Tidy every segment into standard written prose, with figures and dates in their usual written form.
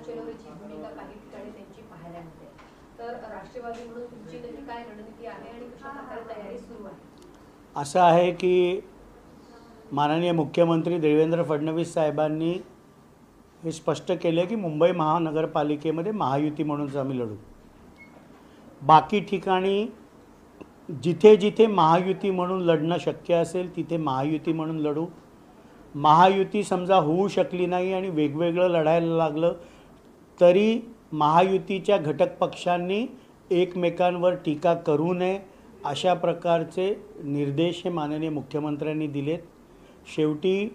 चलोरेची भूमिका काही ठिकाणी त्यांची पाहायला मिळते। तर राष्ट्रवादी म्हणून तुमची नक्की काय रणनीती आहे आणि कशा प्रकारे तयारी सुरू आहे? असं आहे की माननीय मुख्यमंत्री देवेंद्र फडणवीस साहेबांनी हे स्पष्ट केले की मुंबई महानगरपालिकेमध्ये महायुती म्हणून आम्ही लढू। बाकी ठिकाणी जिथे जिथे महायुती म्हणून लढणं शक्य असेल तिथे महायुती म्हणून लढू। महायुती समजा होऊ शकली नाही आणि वेगवेगळं लढायला लागलं तरी महायुतीच्या घटक पक्षांनी एकमेकांवर टीका करू नये अशा प्रकारचे निर्देश हे माननीय मुख्यमंत्र्यांनी दिलेत। शेवटी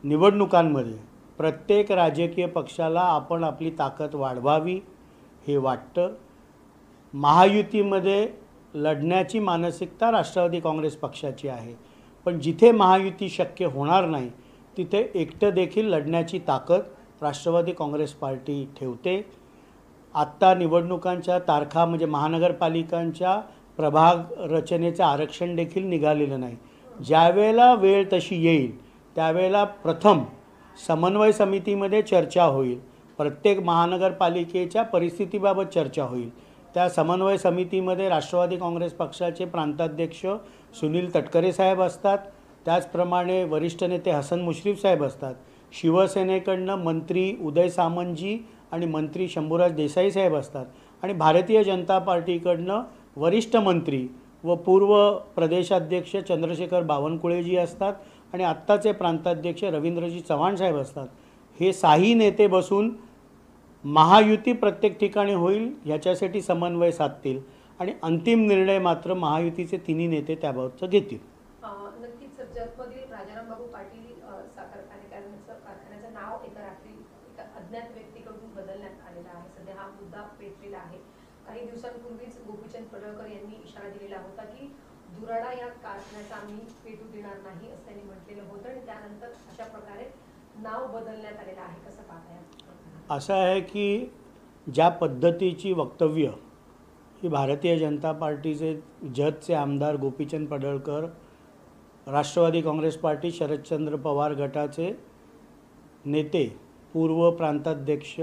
निवडणुकांमध्ये प्रत्येक राजकीय पक्षाला आपण आपली ताकद वाढवावी हे वाटतं। महायुतीमध्ये लढण्याची मानसिकता राष्ट्रवादी काँग्रेस पक्षाची आहे, पण जिथे महायुती शक्य होणार नाही तिथे एकटं देखील लढण्याची ताकद राष्ट्रवादी काँग्रेस पार्टी ठेवते। आत्ता निवडणुकांच्या तारखा म्हणजे महानगरपालिकांच्या प्रभाग रचनेचं आरक्षण देखील निघालेलं नाही। ज्यावेळेला वेळ तशी येईल त्यावेळेला प्रथम समन्वय समितीमध्ये चर्चा होईल, प्रत्येक महानगरपालिकेच्या परिस्थितीबाबत चर्चा होईल। त्या समन्वय समितीमध्ये राष्ट्रवादी काँग्रेस पक्षाचे प्रांताध्यक्ष सुनील तटकरे साहेब असतात, त्याचप्रमाणे वरिष्ठ नेते हसन मुश्रीफ साहेब असतात, शिवसेनेकडनं मंत्री उदय सामंतजी आणि मंत्री शंभूराज देसाई साहेब असतात आणि भारतीय जनता पार्टीकडनं वरिष्ठ मंत्री व पूर्व प्रदेशाध्यक्ष चंद्रशेखर बावनकुळेजी असतात आणि आत्ताचे प्रांताध्यक्ष रवींद्रजी चव्हाण साहेब असतात। हे साही नेते बसून महायुती प्रत्येक ठिकाणी होईल याच्यासाठी समन्वय साधतील आणि अंतिम निर्णय मात्र महायुतीचे तिन्ही नेते त्याबाबतचं घेतील। नक्कीच जतमधील राजाराम बाबू पाटील साखर कारखान्याचं नाव एका रात्री एका अज्ञात व्यक्तीकडून बदलण्यात आलेलं आहे। सध्या हा मुद्दा पेटलेला आहे। काही दिवसांपूर्वीच गोपीचंद पडळकर यांनी इशारा दिलेला होता की दुराडा या कारखान्याचा आम्ही पेटू देणार नाही असं त्यांनी म्हटलेलं होतं आणि त्यानंतर अशा प्रकारे नाव बदलण्यात आलेलं आहे। कसं पाहताय? असं आहे की ज्या पद्धतीची वक्तव्य ही भारतीय जनता पार्टीचे जतचे आमदार गोपीचंद पडळकर, राष्ट्रवादी काँग्रेस पार्टी शरदचंद्र पवार गटाचे नेते पूर्व प्रांताध्यक्ष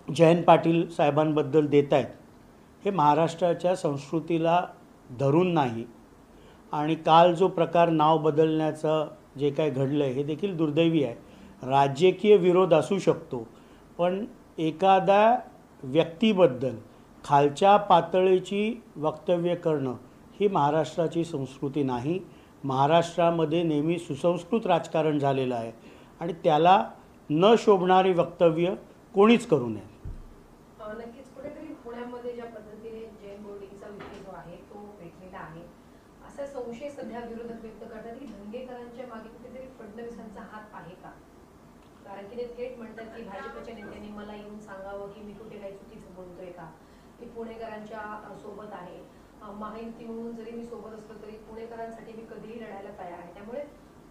जयंत पाटील साहेबांबद्दल देत आहेत हे महाराष्ट्राच्या संस्कृतीला धरून नाही आणि काल जो प्रकार नाव बदलण्याचं जे काय घडलं आहे हे देखील दुर्दैवी आहे। राजकीय विरोध असू शकतो, पण एखाद्या व्यक्तीबद्दल खालच्या पातळीची वक्तव्य करणं ही महाराष्ट्राची संस्कृती नाही। महाराष्ट्रामध्ये नेहमी सुसंस्कृत राजकारण झालेलं आहे आणि त्याला न शोभणारी वक्तव्य कोणीच करू नये। नक्कीच कुठेतरी पुण्यामध्ये ज्या पद्धतीने जैन बोर्डिंगचा विषय जो आहे तो पेटलेला आहे, असा संशय सध्या विरोधक व्यक्त करतात की धंगेकरांच्या मागे कुठेतरी फडणवीसांचा हात आहे का? कारण की ते थेट म्हणतात की भाजपच्या नेत्यांनी मला येऊन सांगावं की मी कुठे काही चुकीचं बोलतोय का, मी पुणेकरांच्या सोबत आहे, महायुती म्हणून जरी मी सोबत असलो तरी पुणेकरांसाठी मी कधीही लढायला तयार आहे। त्यामुळे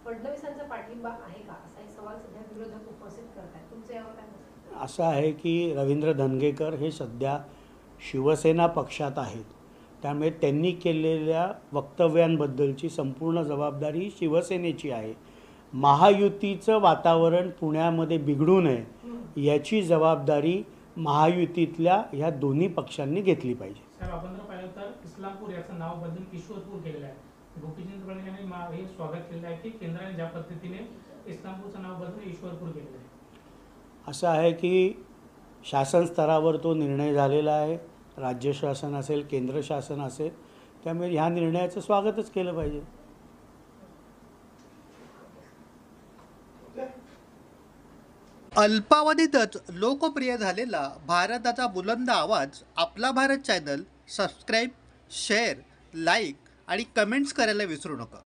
फडणवीसांचा पाठिंबा आहे का असा एक सवाल सध्या विरोधक उपस्थित करतात। तुमचं यावर काय मत? असं आहे की रवींद्र धंगेकर हे सध्या शिवसेना पक्षात आहेत, त्यामुळे त्यांनी केलेल्या वक्तव्यांबद्दलची संपूर्ण जबाबदारी शिवसेनेची आहे। महायुतीचं वातावरण पुण्यामध्ये बिघडू नये याची जबाबदारी महायुतीतल्या ह्या दोन्ही पक्षांनी घेतली पाहिजे। साहेब, आपण जर पाहिलं तर इस्लामपूर याचं नाव बदलून ईश्वरपूर केलेलं आहे। गोपीचंद पडळकर यांनी हे स्वागत केलेलं आहे की केंद्राने ज्या पद्धतीने इस्लामपूरचं नाव बदलून ईश्वरपूर केलेलं आहे। असं आहे की शासन स्तरावर तो निर्णय झालेला आहे, राज्य शासन असेल केंद्र शासन असेल, त्यामुळे ह्या निर्णयाचं स्वागतच केलं पाहिजे। अल्पावधीतच लोकप्रिय झालेला भारताचा बुलंद आवाज आपला Bharat channel subscribe, share, like आणि कमेंट्स करायला विसरू नका।